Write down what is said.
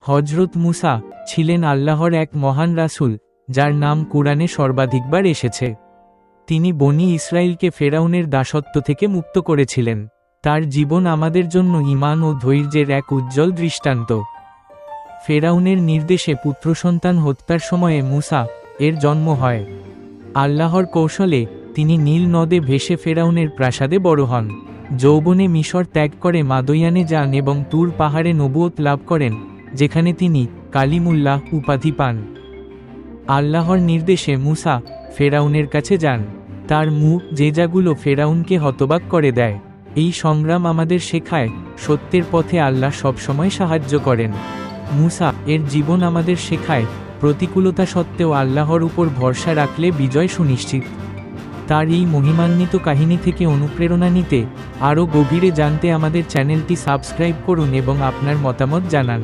হযরত মুসা ছিলেন আল্লাহর এক মহান রাসূল, যার নাম কুরআনে সর্বাধিকবার এসেছে। তিনি বনী ইসরাইলকে ফেরাউনের দাসত্ব থেকে মুক্ত করেছিলেন। তার জীবন আমাদের জন্য ঈমান ও ধৈর্যের এক উজ্জ্বল দৃষ্টান্ত। ফেরাউনের নির্দেশে পুত্রসন্তান হত্যার সময়ে মুসা এর জন্ম হয়। আল্লাহর কৌশলে তিনি নীল নদে ভেসে ফেরাউনের প্রাসাদে বড় হন। যৌবনে মিশর ত্যাগ করে মাদয়ানে যান এবং তুর পাহাড়ে নবুয়ত লাভ করেন, যেখানে তিনি কালিমুল্লাহ উপাধি পান। আল্লাহর নির্দেশে মুসা ফেরাউনের কাছে যান। তার মুজিজাগুলো ফেরাউনকে হতবাক করে দেয়। এই সংগ্রাম আমাদের শেখায়, সত্যের পথে আল্লাহ সবসময় সাহায্য করেন। মুসা এর জীবন আমাদের শেখায়, প্রতিকূলতা সত্ত্বেও আল্লাহর উপর ভরসা রাখলে বিজয় সুনিশ্চিত। তার এই মহিমান্বিত কাহিনী থেকে অনুপ্রেরণা নিতে আরও গভীরে জানতে আমাদের চ্যানেলটি সাবস্ক্রাইব করুন এবং আপনার মতামত জানান।